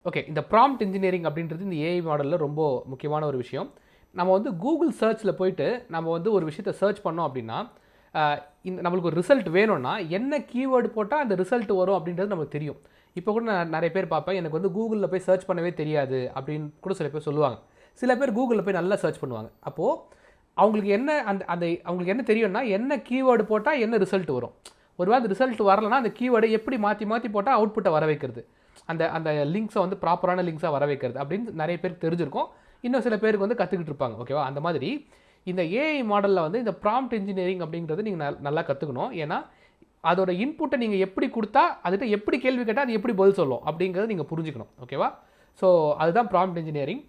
Okay, இந்த prompt engineering அப்படின்றது இந்த ஏஐ மாடலில் ரொம்ப முக்கியமான ஒரு விஷயம். நம்ம வந்து கூகுள் சர்ச்சில் போயிட்டு நம்ம வந்து ஒரு விஷயத்தை சர்ச் பண்ணோம் அப்படின்னா, இந்த நம்மளுக்கு ஒரு ரிசல்ட் வேணும்னா என்ன கீவேர்டு போட்டால் அந்த ரிசல்ட் வரும் அப்படின்றது நமக்கு தெரியும். இப்போ கூட நான் நிறைய பேர் பார்ப்பேன், எனக்கு வந்து கூகுளில் போய் சர்ச் பண்ணவே தெரியாது அப்படின்னு கூட சில பேர் சொல்லுவாங்க. சில பேர் கூகுளில் போய் நல்லா சர்ச் பண்ணுவாங்க. அப்போது அவங்களுக்கு என்ன அந்த அந்த அவங்களுக்கு என்ன தெரியும்னா, என்ன கீவேர்டு போட்டால் என்ன ரிசல்ட் வரும். ஒருவேளை அந்த ரிசல்ட் வரலன்னா அந்த கீவேர்டை எப்படி மாற்றி மாற்றி போட்டால் அவுட்புட்டை வர வைக்கிறது, அந்த அந்த லிங்க்ஸை வந்து ப்ராப்பரான லிங்க்ஸாக வர வைக்கிறது அப்படின்னு நிறைய பேருக்கு தெரிஞ்சிருக்கும். இன்னும் சில பேருக்கு வந்து கற்றுக்கிட்டு இருப்பாங்க. ஓகேவா? அந்த மாதிரி இந்த ஏஐ மாடலில் வந்து இந்த ப்ராம்ப்ட் இன்ஜினியரிங் அப்படிங்கிறது நீங்கள் நல்லா கற்றுக்கணும். ஏன்னா அதோட இன்புட்டை நீங்கள் எப்படி கொடுத்தா அதுகிட்ட எப்படி கேள்வி கேட்டால் அது எப்படி பதில் சொல்லும் அப்படிங்கிறத நீங்கள் புரிஞ்சுக்கணும். ஓகேவா? ஸோ அதுதான் ப்ராம்ப்ட் இன்ஜினியரிங்.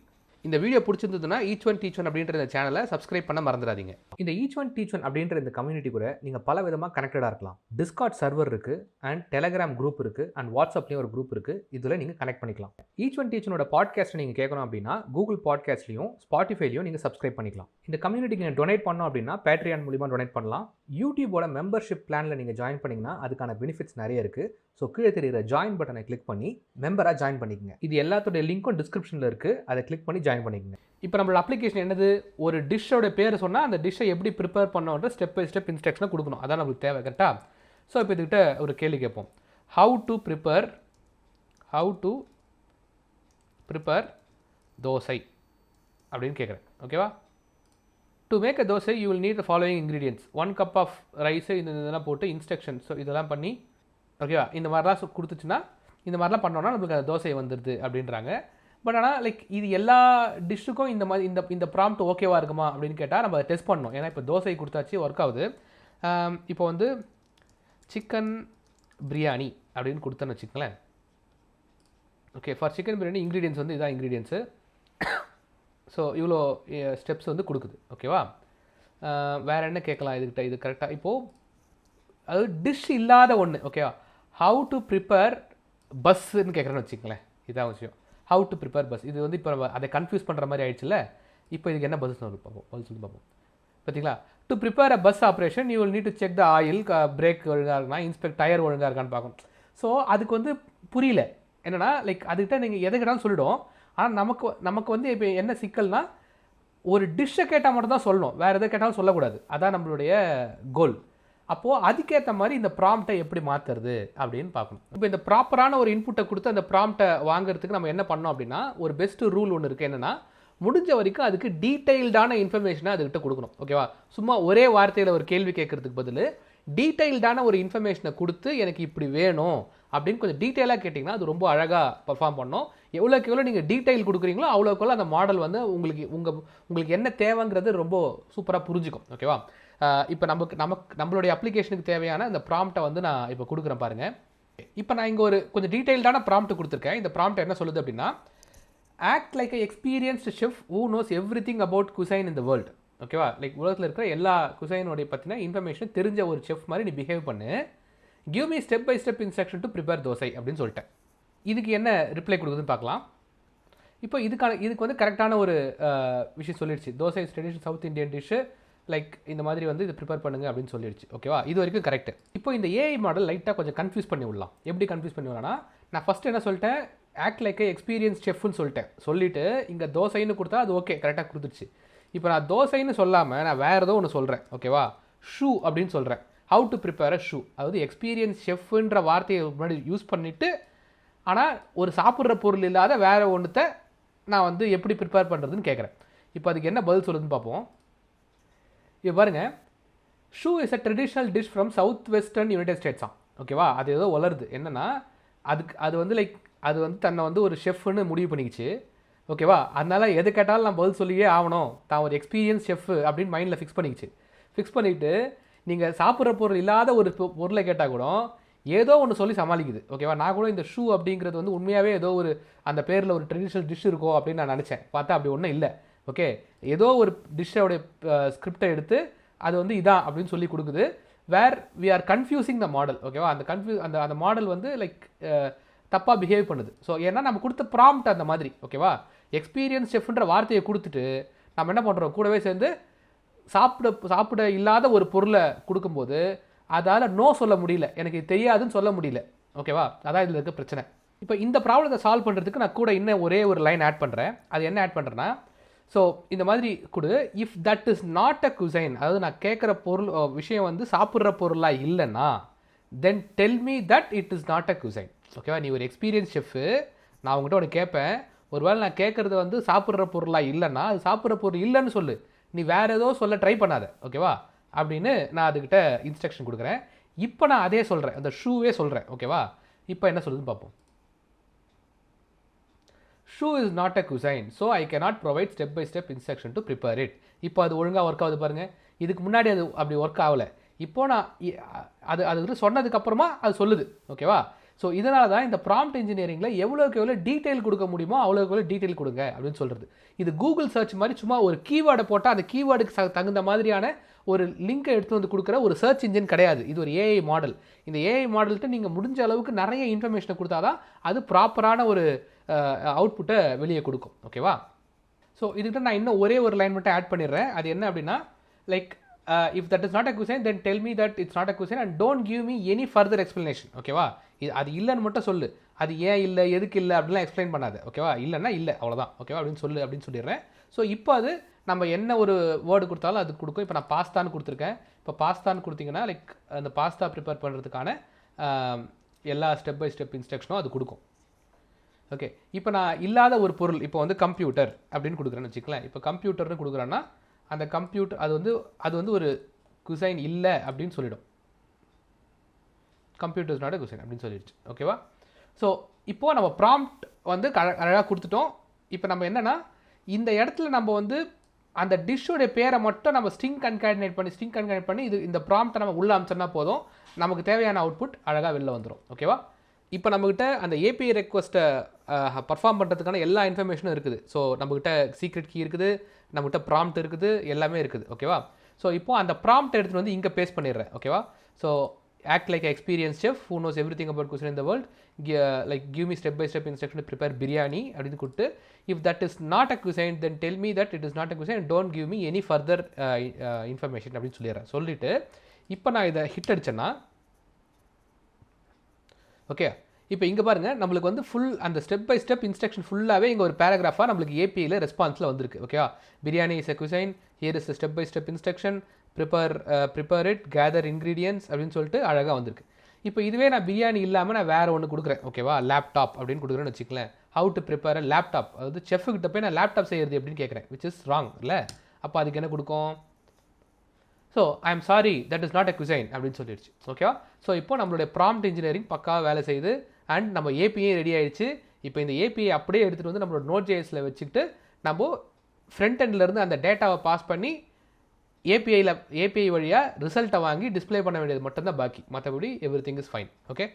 இந்த வீடியோ பிடிச்சிருந்ததுன்னா ஈச் ஒன் டீச் ஒன் அப்படின்ற இந்த சேனலை சப்ஸ்கிரைப் பண்ண மறந்துடாதீங்க. இந்த ஈச் ஒன் டீச் ஒன் அப்படின்ற இந்த கம்யூனிட்டி கூட நீங்கள் பல விதமாக கனெக்டடாக இருக்கலாம். டிஸ்கார்ட் சர்வர் இருக்குது, அண்ட் டெலகிராம் குரூப் இருக்குது, அண்ட் வாட்ஸ்அப்லேயும் ஒரு குரூப் இருக்குது. இதில் நீங்கள் கனெக்ட் பண்ணிக்கலாம். ஈச் ஒன் டீச் ஒனோட பாட்காஸ்ட்டை நீங்கள் கேட்கணும் அப்படின்னா கூகுள் பாட்காஸ்ட்லையும் ஸ்பாட்டிஃபைலையும் நீங்கள் சப்ஸ்கிரைப் பண்ணிக்கலாம். இந்த கம்யூனிட்டிக்கு நீங்கள் டொனேட் பண்ணோம் அப்படின்னா பேட்ரியான் மூலிமா டொனேட் பண்ணலாம். யூடியூபோட மெம்பர்ஷிப் பிளானில் நீங்கள் ஜாயின் பண்ணிங்கன்னா அதுக்கான பெனிஃபிட்ஸ் நிறைய இருக்குது. ஸோ கீழே தெரிகிற ஜாயின் பட்டனை கிளிக் பண்ணி மெம்பராக ஜாயின் பண்ணிக்கங்க. இது எல்லாத்தோடைய லிங்க்கும் டிஸ்கிரிப்ஷனில் இருக்குது, அதை கிளிக் பண்ணி ஜாயின் பண்ணிக்கங்க. இப்போ நம்மளோட அப்ளிகேஷன் என்னது, ஒரு டிஷ்ஷோட பேர் சொன்னால் அந்த டிஷ்ஷை எப்படி ப்ரிப்பேர் பண்ணோன்ற ஸ்டெப் பை ஸ்டெப் இன்ஸ்ட்ரக்ஷனை கொடுக்கணும். அதான் நம்மளுக்கு தேவை. கரெக்டாக? ஸோ இப்போ இதுக்கிட்ட ஒரு கேள்வி கேட்போம். ஹவு டு ப்ரிப்பேர் தோசை அப்படின்னு கேட்குறேன். ஓகேவா? To make a dosa you will need the following ingredients. 1 cup of rice இதெல்லாம் போட்டு இன்ஸ்ட்ரக்ஷன். ஸோ இதெல்லாம் பண்ணி ஓகேவா, இந்த மாதிரிலாம் கொடுத்துச்சுன்னா இந்த மாதிரிலாம் பண்ணோன்னா நம்மளுக்கு அந்த தோசை வந்துடுது அப்படின்றாங்க. பட் ஆனால் லைக் இது எல்லா டிஷ்ஷுக்கும் இந்த மாதிரி இந்த ப்ராம்ப்ட் ஓகேவா இருக்குமா அப்படின்னு கேட்டால் நம்ம டெஸ்ட் பண்ணணும். ஏன்னா இப்போ தோசை கொடுத்தாச்சு, ஒர்க் ஆகுது. இப்போ வந்து சிக்கன் பிரியாணி அப்படின்னு கொடுத்தோன்னு வச்சுக்கங்களேன். Okay, for chicken biryani ingredients வந்து இதான் இன்க்ரீடியன்ஸு. ஸோ இவ்வளோ ஸ்டெப்ஸ் வந்து கொடுக்குது. ஓகேவா? வேறு என்ன கேட்கலாம் இதுக்கிட்ட? இது கரெக்டாக இப்போது அது டிஷ் இல்லாத ஒன்று. ஓகேவா? ஹவு டு ப்ரிப்பேர் பஸ்ஸுன்னு கேட்குறேன்னு வச்சுக்கங்களேன். இதான் விஷயம். How to prepare bus. இது வந்து இப்போ அதை கன்ஃபியூஸ் பண்ணுற மாதிரி ஆயிடுச்சுல்ல. இப்போ இதுக்கு என்ன பதில் சொல்லி பார்ப்போம். பார்த்தீங்களா? To prepare a bus operation you will need to check the oil, break ஒழுங்காக இருக்குன்னா, இன்ஸ்பெக்ட் டயர் ஒழுங்காக இருக்கான்னு பார்க்கணும். ஸோ அதுக்கு வந்து புரியல என்னென்னா, லைக் அதுக்கிட்ட நீங்கள் எதை கேட்டாலும் சொல்லிவிடும். ஆனால் நமக்கு வந்து இப்போ என்ன சிக்கல்னா, ஒரு டிஷ்ஷை கேட்டால் மட்டும் தான் சொல்லணும், வேறு எதை கேட்டாலும் சொல்லக்கூடாது. அதான் நம்மளுடைய கோல். அப்போது அதுக்கேற்ற மாதிரி இந்த ப்ராம்ப்டை எப்படி மாற்றுறது அப்படின்னு பார்க்கணும். இப்போ இந்த ப்ராப்பரான ஒரு இன்புட்டை கொடுத்து அந்த ப்ராம்ப்டை வாங்குறதுக்கு நம்ம என்ன பண்ணோம் அப்படின்னா, ஒரு பெஸ்ட் ரூல் ஒன்று இருக்குது. என்னென்னா, முடிஞ்ச வரைக்கும் அதுக்கு டீட்டெயில்டான இன்ஃபர்மேஷனை அதுக்கிட்ட கொடுக்கணும். ஓகேவா? சும்மா ஒரே வார்த்தையில் ஒரு கேள்வி கேட்குறதுக்கு பதில் டீட்டெயில்டான ஒரு இன்ஃபர்மேஷனை கொடுத்து எனக்கு இப்படி வேணும் அப்படின்னு கொஞ்சம் டீட்டெயிலாக கேட்டிங்கன்னா அது ரொம்ப அழகாக பர்ஃபார்ம் பண்ணணும். எவ்வளோக்கு எவ்வளோ நீங்கள் டீட்டெயில் கொடுக்குறீங்களோ அவ்வளோக்கு அந்த மாடல் வந்து உங்களுக்கு என்ன தேவைங்கிறது ரொம்ப சூப்பராக புரிஞ்சுக்கும். ஓகேவா? இப்போ நம்மளுடைய அப்ளிகேஷனுக்கு தேவையான இந்த ப்ராம்ப்டை வந்து நான் இப்போ கொடுக்குறேன் பாருங்கள். இப்போ நான் இங்கே ஒரு கொஞ்சம் டீட்டெயில்டான ப்ராம்ப்ட் கொடுத்துருக்கேன். இந்த ப்ராம்ப்ட் என்ன சொல்லுது அப்படின்னா, act like a experienced chef who knows every thing about cuisine in the world. ஓகேவா? லைக் உலகத்தில் இருக்கிற எல்லா குசைனோடைய பற்றின இன்ஃபர்மேஷன் தெரிஞ்ச ஒரு செஃப் மாதிரி நீ பிஹேவ் பண்ணு. Give me step by step instruction to prepare dosa அப்படின்னு சொல்லிட்டேன். இதுக்கு என்ன ரிப்ளை கொடுக்குதுன்னு பார்க்கலாம். இப்போ இதுக்கு வந்து கரெக்டான ஒரு விஷயம் சொல்லிடுச்சு. Dosa is traditional south Indian dish, like இந்த மாதிரி வந்து இது ப்ரிப்பேர் பண்ணுங்க அப்படின்னு சொல்லிடுச்சு. ஓகேவா? இது வரைக்கும் கரெக்ட். இப்போ இந்த ஏஐ மாடல் லைட்டாக கொஞ்சம் கன்ஃபியூஸ் பண்ணி விடலாம். எப்படி கன்ஃபியூஸ் பண்ணி விடலாம்னா, நான் ஃபஸ்ட்டு என்ன சொல்லிட்டேன், ஆக்ட் லைக் எக்ஸ்பீரியன்ஸ் செஃப்னு சொல்லிட்டு இங்கே தோசைன்னு கொடுத்தா அது ஓகே கரெக்டாக கொடுத்துருச்சு. இப்போ நான் தோசைன்னு சொல்லாமல் நான் வேறு ஏதோ ஒன்று சொல்கிறேன். ஓகேவா? ஷூ அப்படின்னு சொல்கிறேன். How to prepare a shoe. அதாவது எக்ஸ்பீரியன்ஸ் செஃப்ன்ற வார்த்தையை முன்னாடி யூஸ் பண்ணிவிட்டு, ஆனால் ஒரு சாப்பிட்ற பொருள் இல்லாத வேறு ஒன்றுத்தை நான் வந்து எப்படி ப்ரிப்பேர் பண்ணுறதுன்னு கேட்குறேன். இப்போ அதுக்கு என்ன பதில் சொல்லுதுன்னு பார்ப்போம். இப்போ பாருங்கள், shoe is a traditional dish from south western United ஸ்டேட்ஸாம். ஓகேவா? அது ஏதோ வளருது. என்னென்னா அது வந்து தன்னை வந்து ஒரு ஷெஃப்னு முடிவு பண்ணிக்கிச்சு. ஓகேவா? அதனால் எது கேட்டாலும் நான் பதில் சொல்லியே ஆகணும், தான் ஒரு எக்ஸ்பீரியன்ஸ் ஷெஃப் அப்படின்னு மைண்டில் ஃபிக்ஸ் பண்ணிக்கிட்டு நீங்கள் சாப்பிட்ற பொருள் இல்லாத ஒரு பொருளை கேட்டால் கூட ஏதோ ஒன்று சொல்லி சமாளிக்குது. ஓகேவா? நான் கூட இந்த ஷூ அப்படிங்கிறது வந்து உண்மையாகவே ஏதோ ஒரு அந்த பேரில் ஒரு ட்ரெடிஷ்னல் டிஷ் இருக்கோ அப்படின்னு நான் நினச்சேன். பார்த்தா அப்படி ஒன்றும் இல்லை. ஓகே, ஏதோ ஒரு டிஷ்ஷோடைய ஸ்கிரிப்டை எடுத்து அது வந்து இதான் அப்படின்னு சொல்லி கொடுக்குது. Where we are confusing the model. ஓகேவா? அந்த மாடல் வந்து லைக் தப்பாக பிஹேவ் பண்ணுது. ஸோ ஏன்னா நம்ம கொடுத்த ப்ராம்ப்ட் அந்த மாதிரி. ஓகேவா? எக்ஸ்பீரியன்ஸ் செஃப்ன்ற வார்த்தையை கொடுத்துட்டு நம்ம என்ன பண்ணுறோம், கூடவே சேர்ந்து சாப்பிட இல்லாத ஒரு பொருளை கொடுக்கும்போது அதால் நோ சொல்ல முடியல, எனக்கு தெரியாதுன்னு சொல்ல முடியல. ஓகேவா? அதான் இதில் இருக்க பிரச்சனை. இப்போ இந்த ப்ராப்ளத்தை சால்வ் பண்ணுறதுக்கு நான் கூட இன்னும் ஒரே ஒரு லைன் ஆட் பண்ணுறேன். அது என்ன ஆட் பண்ணுறேன்னா, ஸோ இந்த மாதிரி கொடு, if that is not a cuisine, அதாவது நான் கேட்குற பொருள் விஷயம் வந்து சாப்பிட்ற பொருளாக இல்லைன்னா then tell me that it is not a cuisine. ஓகேவா? நீ ஒரு எக்ஸ்பீரியன்ஸ் ஷெஃப்பு, நான் உங்கள்கிட்ட ஒன்று கேட்பேன், ஒருவேளை நான் கேட்குறது வந்து சாப்பிட்ற பொருளாக இல்லைன்னா அது சாப்பிட்ற பொருள் இல்லைன்னு சொல்லு, நீ வேறு ஏதோ சொல்ல ட்ரை பண்ணாத. ஓகேவா? அப்படின்னு நான் அதுக்கிட்ட இன்ஸ்ட்ரக்ஷன் கொடுக்குறேன். இப்போ நான் அதே சொல்கிறேன், அந்த ஷூவே சொல்கிறேன். ஓகேவா? இப்போ என்ன சொல்லுதுன்னு பார்ப்போம். Shoe is not a cuisine, so I cannot provide step by step instruction to prepare it. இப்போ அது ஒழுங்காக ஒர்க் ஆகுது பாருங்கள். இதுக்கு முன்னாடி அது அப்படி ஒர்க் ஆகலை. இப்போ நான் அது சொன்னதுக்கப்புறமா அது சொல்லுது. ஓகேவா? ஸோ இதனால தான் இந்த ப்ராம்ப்ட் இன்ஜினியரிங்கில் எவ்வளோக்கு எவ்வளோ டீட்டெயில் கொடுக்க முடியுமோ அவ்வளோக்கு எவ்வளோ டீட்டெயில் கொடுங்க அப்படின்னு சொல்கிறது. இது கூகுள் சர்ச் மாதிரி சும்மா ஒரு கீவேர்டை போட்டால் அந்த கீவேர்டுக்கு தகுந்த மாதிரியான ஒரு லிங்கை எடுத்து வந்து கொடுக்குற ஒரு சர்ச் இன்ஜின் கிடையாது. இது ஒரு ஏஐ மாடல். இந்த ஏஐ மாடல்கிட்ட நீங்கள் முடிஞ்ச அளவுக்கு நிறைய இன்ஃபர்மேஷனை கொடுத்தா தான் அது ப்ராப்பரான ஒரு அவுட்புட்டை வெளியே கொடுக்கும். ஓகேவா? ஸோ இதுக்கிட்ட நான் இன்னும் ஒரே ஒரு லைன் மட்டும் ஆட் பண்ணிடுறேன். அது என்ன அப்படின்னா, like if that is not a cuisine then tell me that it's not a cuisine and don't give me any further explanation. ஓகேவா? அது இல்லைன்னு மட்டும் சொல்லு, அது ஏன் இல்லை எதுக்கு இல்லை அப்படிலாம் எக்ஸ்பிளைன் பண்ணாது. ஓகேவா? இல்லைன்னா இல்லை, அவ்வளோதான். ஓகேவா? அப்படின்னு சொல்லிடுறேன். ஸோ இப்போ அது நம்ம என்ன ஒரு வேர்டு கொடுத்தாலும் அது கொடுக்கும். இப்போ நான் பாஸ்தான்னு கொடுத்துருக்கேன். இப்போ பாஸ்தான்னு கொடுத்தீங்கன்னா லைக் அந்த பாஸ்தா ப்ரிப்பேர் பண்ணுறதுக்கான எல்லா ஸ்டெப் பை ஸ்டெப் இன்ஸ்ட்ரக்ஷனும் அது கொடுக்கும். ஓகே, இப்போ நான் இல்லாத ஒரு பொருள், இப்போ வந்து கம்ப்யூட்டர் அப்படின்னு கொடுக்குறேன்னு வச்சுக்கலாம். இப்போ கம்ப்யூட்டர்னு கொடுக்குறேன்னா அந்த கம்ப்யூட்டர் அது வந்து ஒரு குசைன் இல்லை அப்படின்னு சொல்லிடும். கம்ப்யூட்டர்ஸ் நாட் குசைன் அப்படின்னு சொல்லிடுச்சு. ஓகேவா? ஸோ இப்போது நம்ம ப்ராம்ப்ட் வந்து அழகாக கொடுத்துட்டோம். இப்போ நம்ம என்னென்னா, இந்த இடத்துல நம்ம வந்து அந்த டிஷ்ஷோடைய பேரை மட்டும் நம்ம ஸ்ட்ரிங் கன்காடினேட் பண்ணி இந்த ப்ராம்ப்டை நம்ம உள்ள அமிச்சோம்னா போதும், நமக்கு தேவையான அவுட்புட் அழகாக வெளில வந்துடும். ஓகேவா? இப்போ நம்மக்கிட்ட அந்த ஏபிஐ ரெக்வஸ்ட்டை பர்ஃபார்ம் பண்ணுறதுக்கான எல்லா இன்ஃபர்மேஷனும் இருக்குது. ஸோ நம்மக்கிட்ட சீக்ரெட் கீ இருக்குது, நம்மகிட்ட ப்ராம்ப்ட் இருக்குது, எல்லாமே இருக்குது. ஓகேவா? ஸோ இப்போ அந்த ப்ராம்ப்ட் எடுத்துகிட்டு வந்து இங்கே பேஸ்ட் பண்ணிடுறேன். ஓகேவா? So act like an experienced chef who knows everything about cuisine in the world, like give me step by step instruction to prepare biryani அப்படின்னு கொடுத்து, if that is not a cuisine then tell me that it is not a cuisine and don't give me any further information அப்படின்னு சொல்லிட்டு இப்போ நான் இதை hit அடிச்சேன்னா, okay, இப்போ இங்கே பாருங்கள், நம்மளுக்கு வந்து ஃபுல் அந்த ஸ்டெப் பை ஸ்டெப் இன்ஸ்ட்ரக்ஷன் ஃபுல்லாகவே இங்கே ஒரு பேராகிராஃபாக நம்மளுக்கு ஏபிஐயில் ரெஸ்பான்ஸில் வந்திருக்கு. ஓகேவா? Biryani is a cuisine, here is step by step instruction, prepare it, gather ingredients அப்படின்னு சொல்லிட்டு அழகாக வந்திருக்கு. இப்போ இதுவே நான் பிரியாணி இல்லாமல் நான் வேறு ஒன்று கொடுக்குறேன். ஓகேவா? லேப்டாப் அப்படின்னு கொடுக்குறேன்னு வச்சுக்கலேன். How to prepare a laptop, அதாவது செஃப்கிட்ட போய் நான் லேப்டாப் செய்கிறது அப்படின்னு கேட்குறேன், விச் இஸ் ராங் இல்லை? அப்போ அதுக்கு என்ன கொடுக்கும்? So I am sorry that is not a cuisine அப்படின்னு சொல்லிடுச்சு. ஓகேவா? ஸோ இப்போ நம்மளுடைய ப்ராம்ப்ட் இன்ஜினியரிங் பக்காவாக வேலை செய்யுது அண்ட் நம்ம ஏபிஐ ரெடி ஆகிடுச்சு. இப்போ இந்த ஏபிஐ அப்படியே எடுத்துகிட்டு வந்து நம்மளோட நோட்.js வச்சுக்கிட்டு நம்ம ஃப்ரண்ட் எண்ட்லேருந்து அந்த டேட்டாவை பாஸ் பண்ணி ஏபிஐ வழியாக ரிசல்ட்டை வாங்கி டிஸ்பிளே பண்ண வேண்டியது மட்டும்தான் பாக்கி. மற்றபடி every thing is fine. Okay.